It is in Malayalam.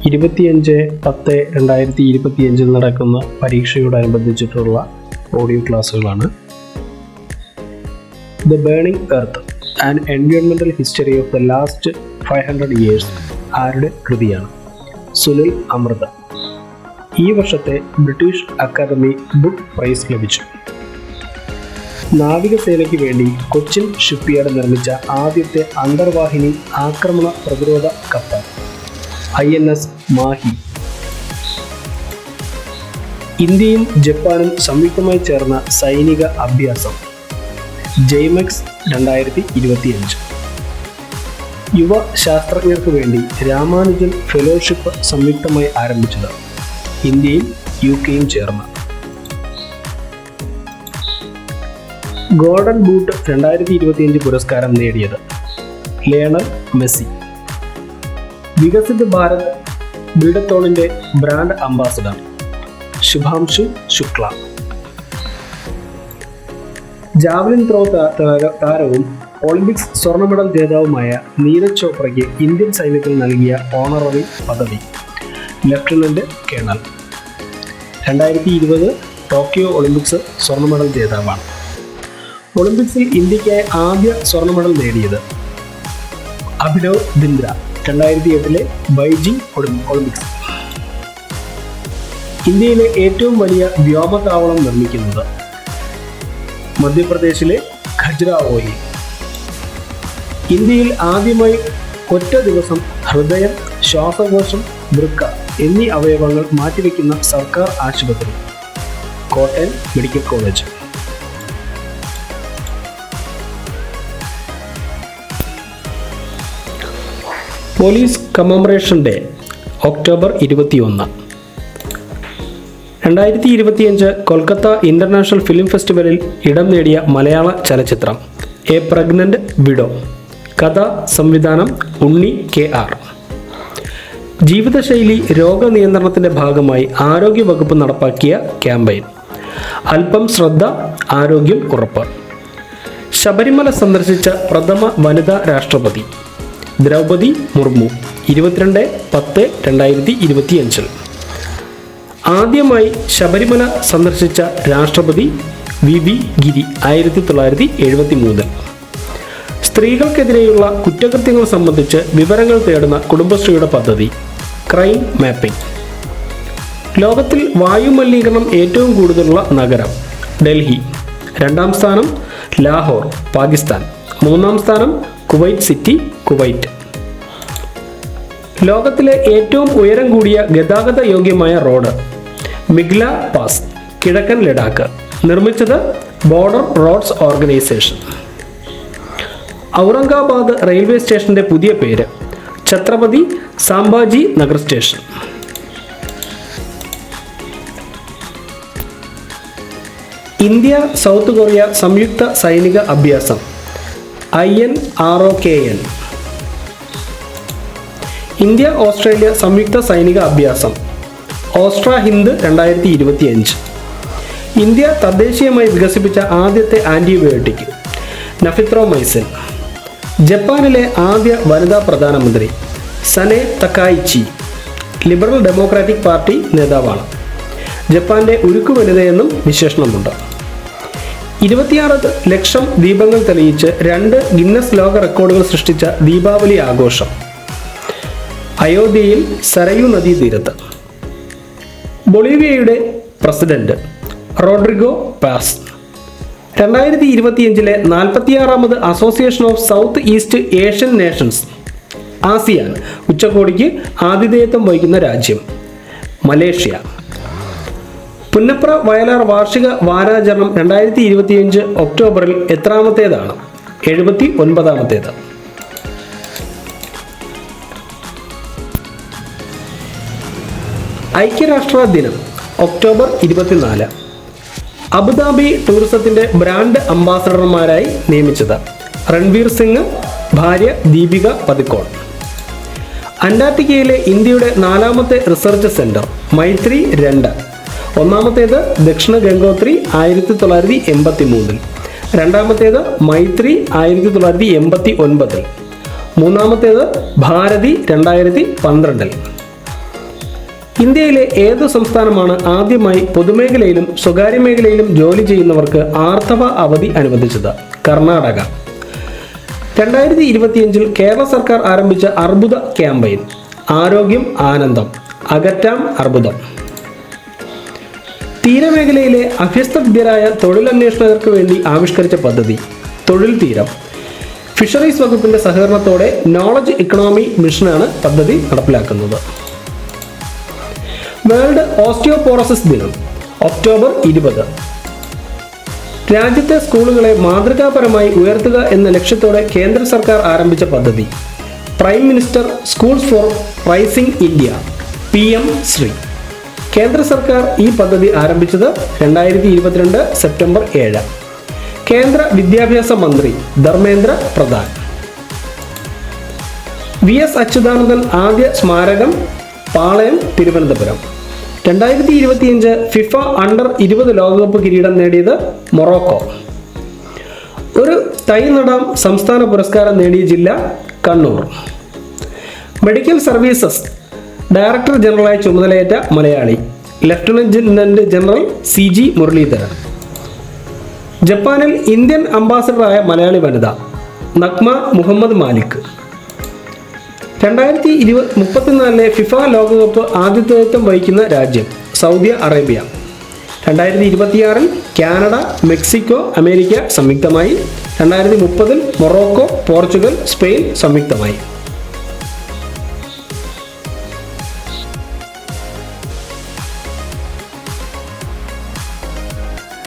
25/10/2025 നടക്കുന്ന പരീക്ഷയോടനുബന്ധിച്ചിട്ടുള്ള ഓഡിയോ ക്ലാസ്സുകളാണ്. ദ ബേണിംഗ് എർത്ത് ആൻഡ് എൻവയോൺമെൻ്റൽ history of the last 500 years ആരുടെ കൃതിയാണ്? സുനിൽ അമൃത. ഈ വർഷത്തെ ബ്രിട്ടീഷ് അക്കാദമി ബുക്ക് പ്രൈസ് ലഭിച്ചു. നാവികസേനയ്ക്ക് വേണ്ടി കൊച്ചിൻ ഷിപ്പ്യാർഡ് നിർമ്മിച്ച ആദ്യത്തെ അന്തർവാഹിനി ആക്രമണ പ്രതിരോധ കപ്പൽ INS മാഹി. ഇന്ത്യയും ജപ്പാനും സംയുക്തമായി ചേർന്ന സൈനിക അഭ്യാസം ജെയ്മെക്സ് 2025. യുവ ശാസ്ത്രജ്ഞർക്ക് വേണ്ടി രാമാനുജൻ ഫെലോഷിപ്പ് സംയുക്തമായി ആരംഭിച്ചത് ഇന്ത്യയും UK ചേർന്ന്. ഗോൾഡൻ ബൂട്ട് 2025 പുരസ്കാരം നേടിയത് ലയണൽ മെസ്സി. വികസിത് ഭാരത് ബിൽഡത്തോണിന്റെ brand ambassador Shubhanshu Shukla. Javelin throw താരവും ഒളിമ്പിക്സ് സ്വർണ്ണ മെഡൽ ജേതാവുമായ നീരജ് ചോപ്രയ്ക്ക് ഇന്ത്യൻ സൈന്യത്തിൽ നൽകിയ ഓണററി പദവി ലഫ്റ്റനന്റ് കേണൽ. 2020 ടോക്കിയോ ഒളിമ്പിക്സ് സ്വർണ്ണ മെഡൽ ജേതാവാണ്. ഒളിമ്പിക്സിൽ ഇന്ത്യക്കായി ആദ്യ സ്വർണ്ണ മെഡൽ നേടിയത് അഭിനവ് ബിന്ദ്ര 2008 ബൈജിംഗ് ഒളിമ്പിക്സ്. ഇന്ത്യയിലെ ഏറ്റവും വലിയ വ്യോമതാവളം നിർമ്മിക്കുന്നത് മധ്യപ്രദേശിലെ ഖജുരാഹോയിൽ. ഇന്ത്യയിൽ ആദ്യമായി ഒറ്റ ദിവസം ഹൃദയം, ശ്വാസകോശം, വൃക്ക എന്നീ അവയവങ്ങൾ മാറ്റിവെക്കുന്ന സർക്കാർ ആശുപത്രി Kottayam medical college. Police commemoration day October 21. 2025 Kolkata international film ഫെസ്റ്റിവലിൽ ഇടം നേടിയ മലയാള ചലച്ചിത്രം എ പ്രഗ്നന്റ് വിഡോ. കഥ, സംവിധാനം ഉണ്ണി KR. ജീവിതശൈലി രോഗനിയന്ത്രണത്തിന്റെ ഭാഗമായി ആരോഗ്യവകുപ്പ് നടപ്പാക്കിയ ക്യാമ്പയിൻ അല്പം ശ്രദ്ധ, ആരോഗ്യം ഉറപ്പ്. ശബരിമല സന്ദർശിച്ച പ്രഥമ വനിതാ രാഷ്ട്രപതി ദ്രൗപദി മുർമു 22/10/2025. ആദ്യമായി ശബരിമല സന്ദർശിച്ച രാഷ്ട്രപതി VV ഗിരി 1973. സ്ത്രീകൾക്കെതിരെയുള്ള കുറ്റകൃത്യങ്ങൾ സംബന്ധിച്ച് വിവരങ്ങൾ തേടുന്ന കുടുംബശ്രീയുടെ പദ്ധതി ക്രൈം മാപ്പിംഗ്. ലോകത്തിൽ വായുമലിനീകരണം ഏറ്റവും കൂടുതലുള്ള നഗരം ഡൽഹി. 2ാം സ്ഥാനം ലാഹോർ, പാകിസ്ഥാൻ. 3ാം സ്ഥാനം കുവൈറ്റ് സിറ്റി, കുവൈറ്റ്. ലോകത്തിലെ ഏറ്റവും ഉയരം കൂടിയ ഗതാഗത യോഗ്യമായ റോഡ് മിഗ്ല പാസ്, കിഴക്കൻ ലഡാക്ക്. നിർമ്മിച്ചത് border roads organisation. Aurangabad railway സ്റ്റേഷന്റെ പുതിയ പേര് Chhatrapati Sambhaji Nagar station. India South Korea സംയുക്ത സൈനിക അഭ്യാസം INROKN. ഇന്ത്യ ഓസ്ട്രേലിയ സംയുക്ത സൈനിക അഭ്യാസം ഓസ്ട്ര ഹിന്ദ് 2025. ഇന്ത്യ തദ്ദേശീയമായി വികസിപ്പിച്ച ആദ്യത്തെ ആന്റിബയോട്ടിക് നഫിത്രോമൈസിൻ. ജപ്പാനിലെ ആദ്യ വനിതാ പ്രധാനമന്ത്രി സനെ തക്കായിച്ചി ലിബറൽ ഡെമോക്രാറ്റിക് പാർട്ടി നേതാവാണ്. ജപ്പാന്റെ ഉരുക്കു വനിതയെന്നും വിശേഷണമുണ്ട്. 26 ലക്ഷം ദീപങ്ങൾ തെളിയിച്ച് 2 ഗിന്നസ് ലോക റെക്കോർഡുകൾ സൃഷ്ടിച്ച ദീപാവലി ആഘോഷം അയോധ്യയിൽ സരയൂ നദീതീരത്ത്. ബൊളീവിയയുടെ പ്രസിഡന്റ് റോഡ്രിഗോ പാസ്. 2025 46ാമത് Association of South East Asian Nations ASEAN ഉച്ചകോടിക്ക് ആതിഥേയത്വം വഹിക്കുന്ന രാജ്യം മലേഷ്യ. പുന്നപ്ര വയലാർ വാർഷിക വാരാചരണം 2025 ഒക്ടോബറിൽ എത്രാമത്തേതാണ്? 79ാമത്തേത്. ഐക്യരാഷ്ട്ര ദിനം ഒക്ടോബർ 24. അബുദാബി ടൂറിസത്തിന്റെ ബ്രാൻഡ് അംബാസഡർമാരായി നിയമിച്ചത് രൺവീർ സിംഗ്, ഭാര്യ ദീപിക പദുക്കോൺ. അന്റാർട്ടിക്കയിലെ ഇന്ത്യയുടെ 4ാമത്തെ റിസർച്ച് സെന്റർ മൈത്രി 2. ഒന്നാമത്തേത് ദക്ഷിണ ഗംഗോത്രി 1983. രണ്ടാമത്തേത് മൈത്രി 1989. മൂന്നാമത്തേത് ഭാരതി 2012. ഇന്ത്യയിലെ ഏത് സംസ്ഥാനമാണ് ആദ്യമായി പൊതുമേഖലയിലും സ്വകാര്യ മേഖലയിലും ജോലി ചെയ്യുന്നവർക്ക് ആർത്തവ അവധി അനുവദിച്ചത്? കർണാടക. 2025 കേരള സർക്കാർ ആരംഭിച്ച അർബുദ ക്യാമ്പയിൻ. ആരോഗ്യം ആനന്ദം, അകറ്റാം അർബുദം. തീരമേഖലയിലെ അഭ്യസ്തവിദ്യരായ തൊഴിലന്വേഷകർക്ക് വേണ്ടി ആവിഷ്കരിച്ച പദ്ധതി തൊഴിൽ തീരം. ഫിഷറീസ് വകുപ്പിന്റെ സഹകരണത്തോടെ നോളജ് ഇക്കണോമി മിഷനാണ് പദ്ധതി നടപ്പിലാക്കുന്നത്. വേൾഡ് ഓസ്റ്റിയോപോറോസിസ് ദിനം ഒക്ടോബർ 20. രാജ്യത്തെ സ്കൂളുകളെ മാതൃകാപരമായി ഉയർത്തുക എന്ന ലക്ഷ്യത്തോടെ കേന്ദ്ര സർക്കാർ ആരംഭിച്ച പദ്ധതി prime minister schools four rising India PM Shri. കേന്ദ്ര സർക്കാർ ഈ പദ്ധതി ആരംഭിച്ചത് 2022 സെപ്റ്റംബർ 7. കേന്ദ്ര വിദ്യാഭ്യാസ മന്ത്രി ധർമ്മേന്ദ്ര പ്രധാൻ. VS അച്യുതാനന്ദൻ ആദ്യ സ്മാരകം പാളയം, തിരുവനന്തപുരം. 2025 ഫിഫ അണ്ടർ 20 ലോകകപ്പ് കിരീടം നേടിയത് മൊറോക്കോ. ഒരു തൈ നടാം സംസ്ഥാന പുരസ്കാരം നേടിയ ജില്ല കണ്ണൂർ. മെഡിക്കൽ സർവീസസ് ഡയറക്ടർ ജനറലായി ചുമതലയേറ്റ Malayali lieutenant general CG Muraleedharan. ജപ്പാനിൽ ഇന്ത്യൻ അംബാസഡറായ മലയാളി വനിത നഗ്മ മുഹമ്മദ് മാലിക്. 2034 ഫിഫ ലോകകപ്പ് ആതിഥേയത്വം വഹിക്കുന്ന രാജ്യം Saudi Arabia. 2026 Canada, Mexico, America സംയുക്തമായി. 2030 മൊറോക്കോ, പോർച്ചുഗൽ, സ്പെയിൻ സംയുക്തമായി.